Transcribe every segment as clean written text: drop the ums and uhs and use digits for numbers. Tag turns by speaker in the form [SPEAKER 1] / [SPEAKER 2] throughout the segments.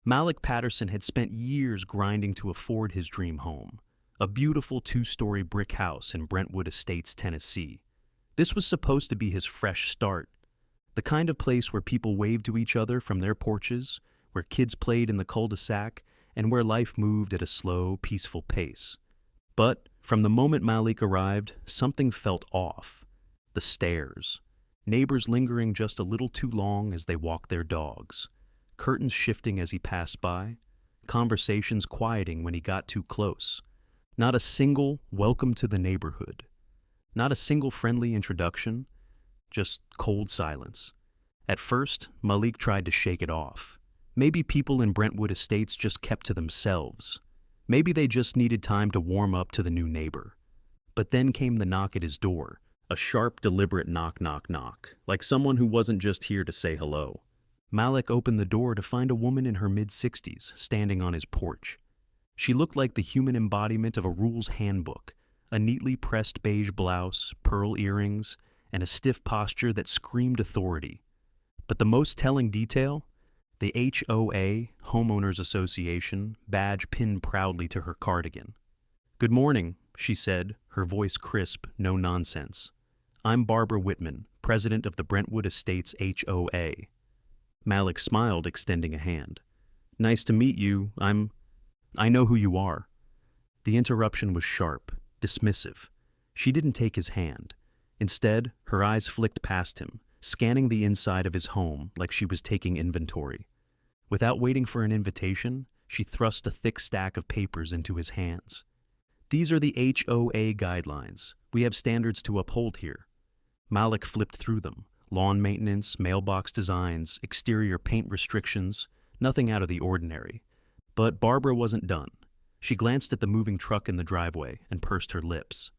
[SPEAKER 1] Malik Patterson had spent years grinding to afford his dream home, a beautiful two-story brick house in Brentwood Estates, Tennessee. This was supposed to be his fresh start, the kind of place where people waved to each other from their porches, where kids played in the cul-de-sac, and where life moved at a slow, peaceful pace. But from the moment Malik arrived, something felt off. The stairs. Neighbors lingering just a little too long as they walked their dogs. Curtains shifting as he passed by. Conversations quieting when he got too close. Not a single welcome to the neighborhood. Not a single friendly introduction. Just cold silence. At first, Malik tried to shake it off. Maybe people in Brentwood Estates just kept to themselves. Maybe they just needed time to warm up to the new neighbor. But then came the knock at his door. A sharp, deliberate knock, knock, knock, like someone who wasn't just here to say hello. Malik opened the door to find a woman in her mid-60s standing on his porch. She looked like the human embodiment of a rules handbook, a neatly pressed beige blouse, pearl earrings, and a stiff posture that screamed authority. But the most telling detail? The HOA, Homeowners Association, badge pinned proudly to her cardigan. "Good morning," she said, her voice crisp, no nonsense. "I'm Barbara Whitman, president of the Brentwood Estates HOA. Malik smiled, extending a hand. "Nice to meet you. I know who you are." The interruption was sharp, dismissive. She didn't take his hand. Instead, her eyes flicked past him, scanning the inside of his home like she was taking inventory. Without waiting for an invitation, she thrust a thick stack of papers into his hands. "These are the HOA guidelines. We have standards to uphold here." Malik flipped through them. Lawn maintenance, mailbox designs, exterior paint restrictions, nothing out of the ordinary. But Barbara wasn't done. She glanced at the moving truck in the driveway and pursed her lips.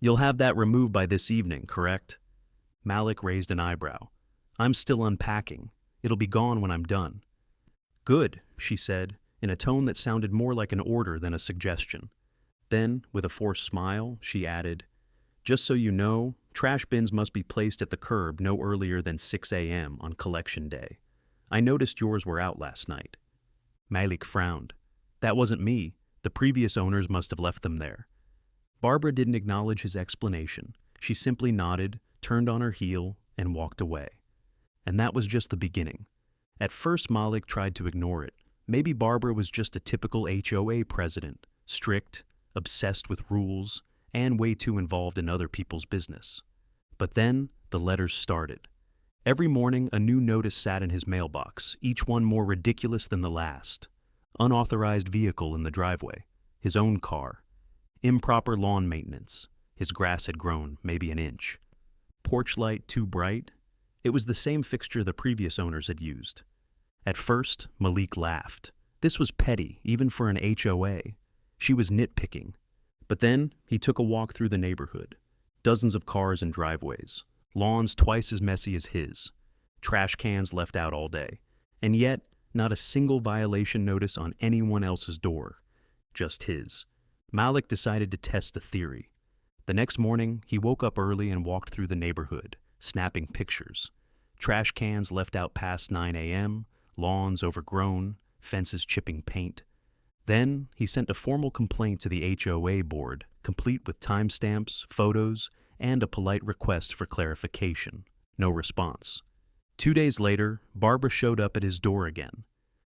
[SPEAKER 1] "You'll have that removed by this evening, correct?" Malik raised an eyebrow. "I'm still unpacking. It'll be gone when I'm done." "Good," she said, in a tone that sounded more like an order than a suggestion. Then, with a forced smile, she added, "Just so you know, trash bins must be placed at the curb no earlier than 6 a.m. on collection day. I noticed yours were out last night." Malik frowned. "That wasn't me. The previous owners must have left them there." Barbara didn't acknowledge his explanation. She simply nodded, turned on her heel, and walked away. And that was just the beginning. At first, Malik tried to ignore it. Maybe Barbara was just a typical HOA president, strict, obsessed with rules, and way too involved in other people's business. But then, the letters started. Every morning, a new notice sat in his mailbox, each one more ridiculous than the last. Unauthorized vehicle in the driveway, his own car. Improper lawn maintenance. His grass had grown maybe an inch. Porch light too bright. It was the same fixture the previous owners had used. At first, Malik laughed. This was petty, even for an HOA. She was nitpicking. But then, he took a walk through the neighborhood. Dozens of cars and driveways. Lawns twice as messy as his. Trash cans left out all day. And yet, not a single violation notice on anyone else's door. Just his. Malik decided to test the theory. The next morning, he woke up early and walked through the neighborhood, snapping pictures. Trash cans left out past 9 a.m., lawns overgrown, fences chipping paint. Then, he sent a formal complaint to the HOA board, complete with timestamps, photos, and a polite request for clarification. No response. 2 days later, Barbara showed up at his door again.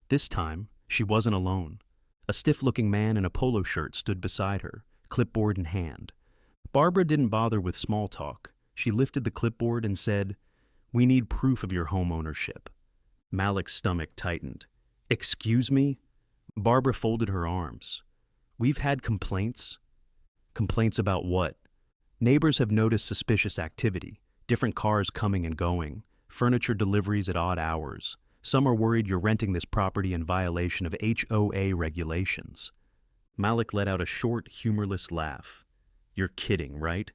[SPEAKER 1] This time, she wasn't alone. A stiff-looking man in a polo shirt stood beside her, clipboard in hand. Barbara didn't bother with small talk. She lifted the clipboard and said, "We need proof of your home ownership." Malik's stomach tightened. "Excuse me?" Barbara folded her arms. "We've had complaints." "Complaints about what?" "Neighbors have noticed suspicious activity, different cars coming and going, furniture deliveries at odd hours. Some are worried you're renting this property in violation of HOA regulations." Malik let out a short, humorless laugh. "You're kidding, right?"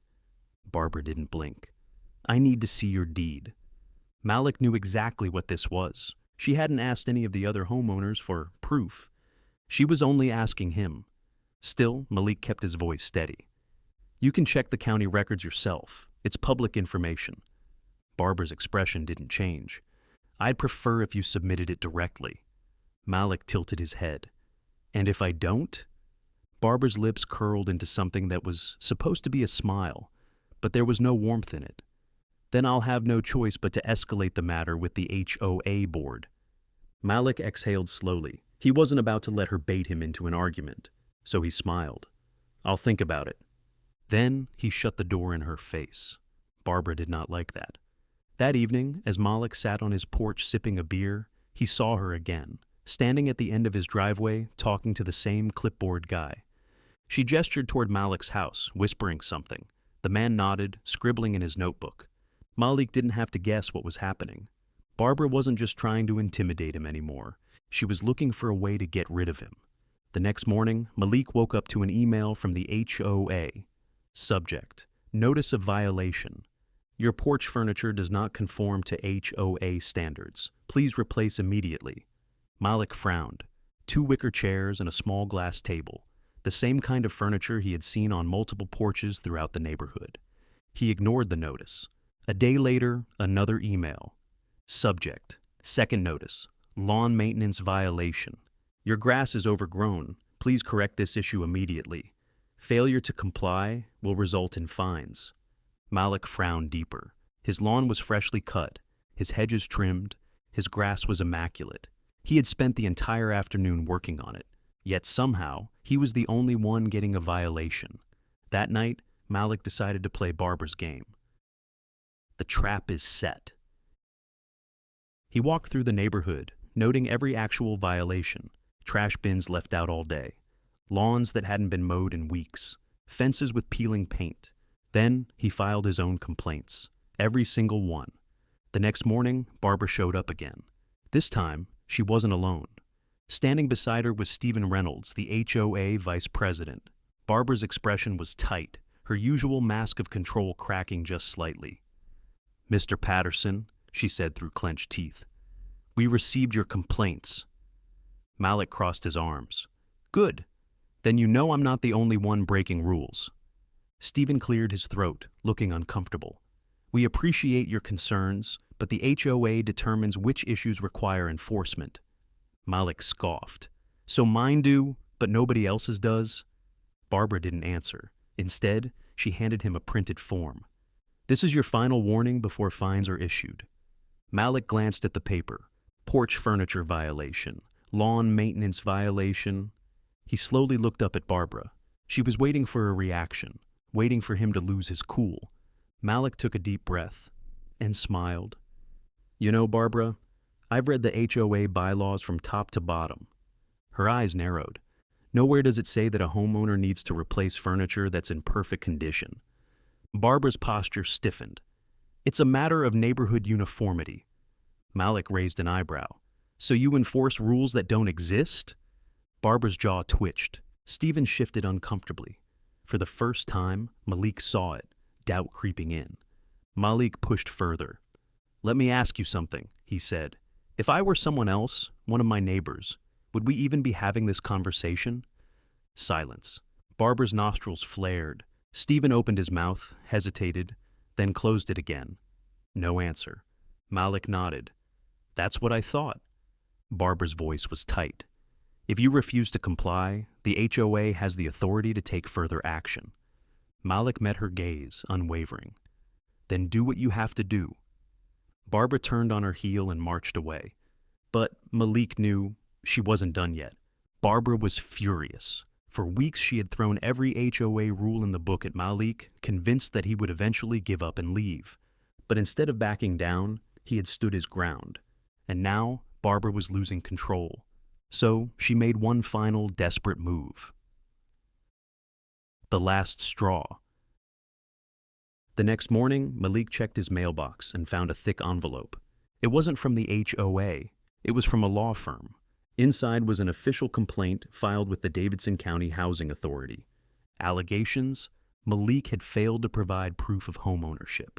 [SPEAKER 1] Barbara didn't blink. "I need to see your deed." Malik knew exactly what this was. She hadn't asked any of the other homeowners for proof. She was only asking him. Still, Malik kept his voice steady. "You can check the county records yourself. It's public information." Barbara's expression didn't change. "I'd prefer if you submitted it directly." Malik tilted his head. And if I don't? Barbara's lips curled into something that was supposed to be a smile, but there was no warmth in it. Then I'll have no choice but to escalate the matter with the HOA board. Malik exhaled slowly. He wasn't about to let her bait him into an argument, so he smiled. I'll think about it. Then he shut the door in her face. Barbara did not like that. That evening, as Malik sat on his porch sipping a beer, he saw her again, standing at the end of his driveway, talking to the same clipboard guy. She gestured toward Malik's house, whispering something. The man nodded, scribbling in his notebook. Malik didn't have to guess what was happening. Barbara wasn't just trying to intimidate him anymore. She was looking for a way to get rid of him. The next morning, Malik woke up to an email from the HOA. Subject: Notice of violation. Your porch furniture does not conform to HOA standards. Please replace immediately. Malik frowned. 2 wicker chairs and a small glass table. The same kind of furniture he had seen on multiple porches throughout the neighborhood. He ignored the notice. A day later, another email. Subject: Second notice. Lawn maintenance violation. Your grass is overgrown. Please correct this issue immediately. Failure to comply will result in fines. Malik frowned deeper. His lawn was freshly cut, his hedges trimmed, his grass was immaculate. He had spent the entire afternoon working on it, yet somehow he was the only one getting a violation. That night, Malik decided to play Barbara's game. The trap is set. He walked through the neighborhood, noting every actual violation. Trash bins left out all day, lawns that hadn't been mowed in weeks, fences with peeling paint. Then he filed his own complaints, every single one. The next morning, Barbara showed up again. This time, she wasn't alone. Standing beside her was Stephen Reynolds, the HOA vice president. Barbara's expression was tight, her usual mask of control cracking just slightly. Mr. Patterson, she said through clenched teeth, we received your complaints. Malik crossed his arms. Good. Then you know I'm not the only one breaking rules. Stephen cleared his throat, looking uncomfortable. We appreciate your concerns, but the HOA determines which issues require enforcement. Malik scoffed. So mine do, but nobody else's does? Barbara didn't answer. Instead, she handed him a printed form. This is your final warning before fines are issued. Malik glanced at the paper. Porch furniture violation. Lawn maintenance violation. He slowly looked up at Barbara. She was waiting for a reaction, waiting for him to lose his cool. Malik took a deep breath and smiled. You know, Barbara, I've read the HOA bylaws from top to bottom. Her eyes narrowed. Nowhere does it say that a homeowner needs to replace furniture that's in perfect condition. Barbara's posture stiffened. It's a matter of neighborhood uniformity. Malik raised an eyebrow. So you enforce rules that don't exist? Barbara's jaw twitched. Stephen shifted uncomfortably. For the first time, Malik saw it, doubt creeping in. Malik pushed further. Let me ask you something, he said. If I were someone else, one of my neighbors, would we even be having this conversation? Silence. Barbara's nostrils flared. Stephen opened his mouth, hesitated, then closed it again. No answer. Malik nodded. That's what I thought. Barbara's voice was tight. If you refuse to comply, the HOA has the authority to take further action. Malik met her gaze, unwavering. Then do what you have to do. Barbara turned on her heel and marched away. But Malik knew she wasn't done yet. Barbara was furious. For weeks she had thrown every HOA rule in the book at Malik, convinced that he would eventually give up and leave. But instead of backing down, he had stood his ground. And now Barbara was losing control. So she made one final desperate move. The last straw. The next morning, Malik checked his mailbox and found a thick envelope. It wasn't from the HOA. It was from a law firm. Inside was an official complaint filed with the Davidson County Housing Authority. Allegations: Malik had failed to provide proof of homeownership.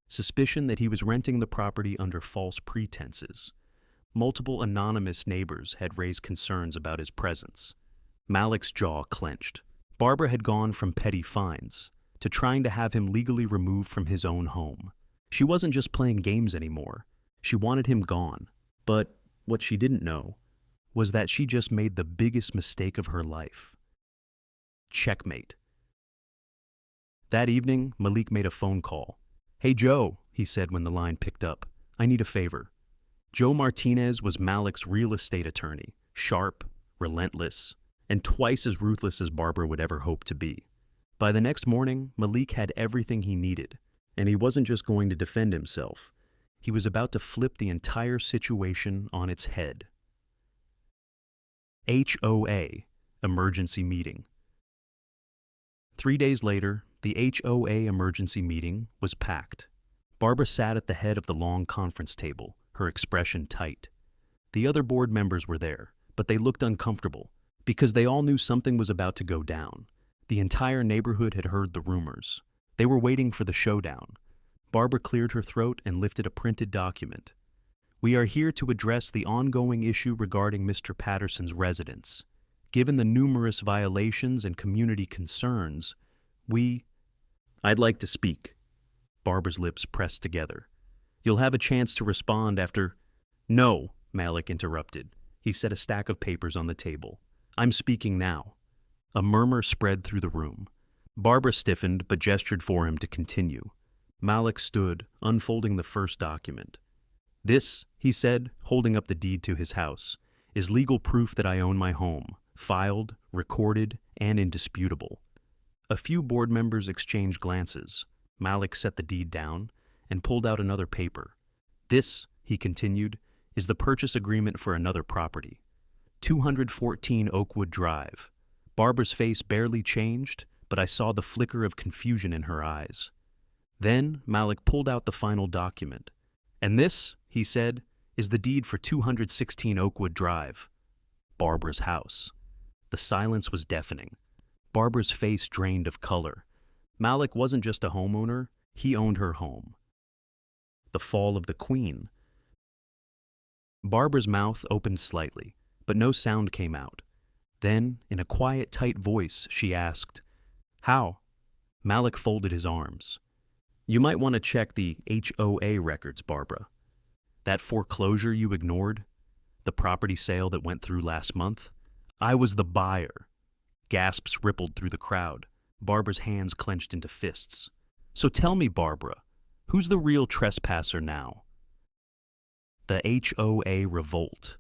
[SPEAKER 1] Suspicion that he was renting the property under false pretenses. Multiple anonymous neighbors had raised concerns about his presence. Malik's jaw clenched. Barbara had gone from petty fines to trying to have him legally removed from his own home. She wasn't just playing games anymore. She wanted him gone. But what she didn't know was that she just made the biggest mistake of her life. Checkmate. That evening, Malik made a phone call. "Hey, Joe," he said when the line picked up. "I need a favor." Joe Martinez was Malik's real estate attorney, sharp, relentless, and twice as ruthless as Barbara would ever hope to be. By the next morning, Malik had everything he needed, and he wasn't just going to defend himself. He was about to flip the entire situation on its head. HOA, emergency meeting. 3 days later, the HOA emergency meeting was packed. Barbara sat at the head of the long conference table, her expression tight. The other board members were there, but they looked uncomfortable, because they all knew something was about to go down. The entire neighborhood had heard the rumors. They were waiting for the showdown. Barbara cleared her throat and lifted a printed document. "We are here to address the ongoing issue regarding Mr. Patterson's residence. Given the numerous violations and community concerns, I'd like to speak." Barbara's lips pressed together. "You'll have a chance to respond after—" "No," Malik interrupted. He set a stack of papers on the table. "I'm speaking now." A murmur spread through the room. Barbara stiffened but gestured for him to continue. Malik stood, unfolding the first document. "This," he said, holding up the deed to his house, "is legal proof that I own my home, filed, recorded, and indisputable." A few board members exchanged glances. Malik set the deed down and pulled out another paper. "This," he continued, "is the purchase agreement for another property. 214 Oakwood Drive." Barbara's face barely changed, but I saw the flicker of confusion in her eyes. Then Malik pulled out the final document. "And this," he said, "is the deed for 216 Oakwood Drive." Barbara's house. The silence was deafening. Barbara's face drained of color. Malik wasn't just a homeowner, he owned her home. The fall of the Queen. Barbara's mouth opened slightly, but no sound came out. Then, in a quiet, tight voice, she asked, "How?" Malik folded his arms. "You might want to check the HOA records, Barbara. That foreclosure you ignored, the property sale that went through last month, I was the buyer." Gasps rippled through the crowd. Barbara's hands clenched into fists. "So tell me, Barbara, who's the real trespasser now?" The HOA revolt.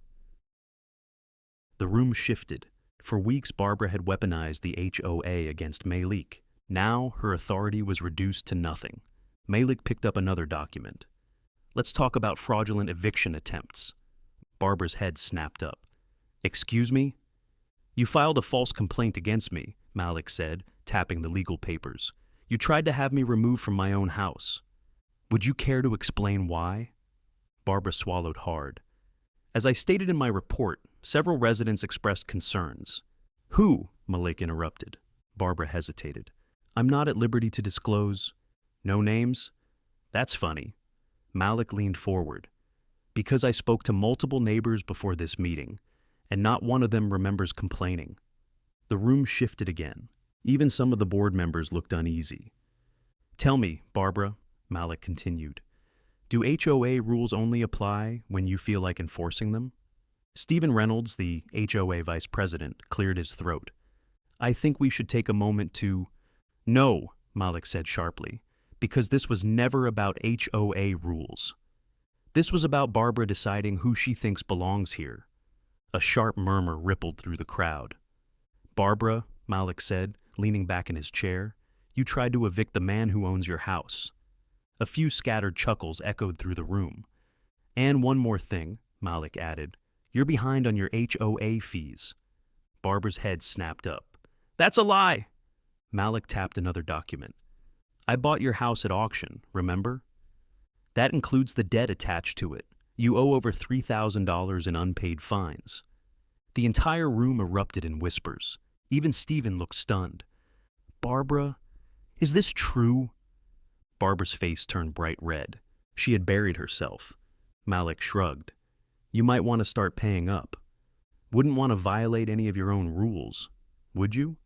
[SPEAKER 1] The room shifted. For weeks, Barbara had weaponized the HOA against Malik. Now, her authority was reduced to nothing. Malik picked up another document. "Let's talk about fraudulent eviction attempts." Barbara's head snapped up. "Excuse me?" "You filed a false complaint against me," Malik said, tapping the legal papers. "You tried to have me removed from my own house. Would you care to explain why?" Barbara swallowed hard. "As I stated in my report, several residents expressed concerns." "Who?" Malik interrupted. Barbara hesitated. "I'm not at liberty to disclose." "No names?" "That's funny." Malik leaned forward. "Because I spoke to multiple neighbors before this meeting, and not one of them remembers complaining." The room shifted again. Even some of the board members looked uneasy. "Tell me, Barbara," Malik continued, "do HOA rules only apply when you feel like enforcing them?" Stephen Reynolds, the HOA vice president, cleared his throat. "I think we should take a moment to—" "No," Malik said sharply, "because this was never about HOA rules. This was about Barbara deciding who she thinks belongs here." A sharp murmur rippled through the crowd. "Barbara," Malik said, leaning back in his chair, "you tried to evict the man who owns your house." A few scattered chuckles echoed through the room. "And one more thing," Malik added, "you're behind on your HOA fees." Barbara's head snapped up. "That's a lie!" Malik tapped another document. "I bought your house at auction, remember? That includes the debt attached to it. You owe over $3,000 in unpaid fines." The entire room erupted in whispers. Even Stephen looked stunned. "Barbara, is this true?" Barbara's face turned bright red. She had buried herself. Malik shrugged. "You might want to start paying up. Wouldn't want to violate any of your own rules, would you?"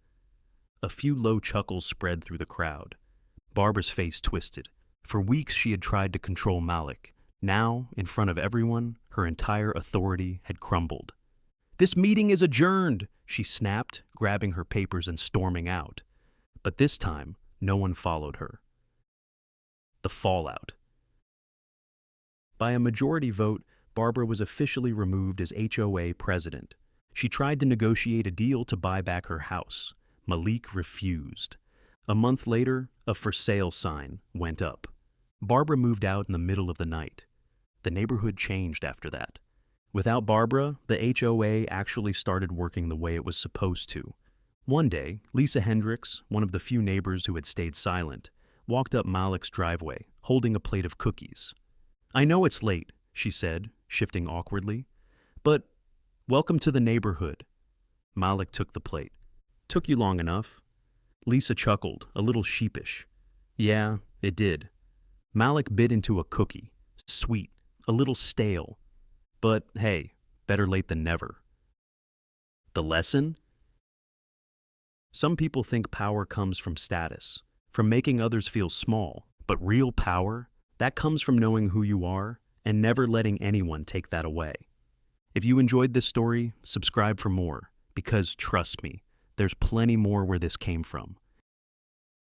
[SPEAKER 1] A few low chuckles spread through the crowd. Barbara's face twisted. For weeks she had tried to control Malik. Now, in front of everyone, her entire authority had crumbled. "This meeting is adjourned," she snapped, grabbing her papers and storming out. But this time, no one followed her. The fallout. By a majority vote, Barbara was officially removed as HOA president. She tried to negotiate a deal to buy back her house. Malik refused. A month later, a for sale sign went up. Barbara moved out in the middle of the night. The neighborhood changed after that. Without Barbara, the HOA actually started working the way it was supposed to. One day, Lisa Hendricks, one of the few neighbors who had stayed silent, walked up Malik's driveway, holding a plate of cookies. "I know it's late," she said, shifting awkwardly, "but welcome to the neighborhood." Malik took the plate. "Took you long enough." Lisa chuckled, a little sheepish. "Yeah, it did." Malik bit into a cookie. Sweet, a little stale. But hey, better late than never. The lesson? Some people think power comes from status, from making others feel small, but real power, that comes from knowing who you are and never letting anyone take that away. If you enjoyed this story, subscribe for more, because trust me, there's plenty more where this came from.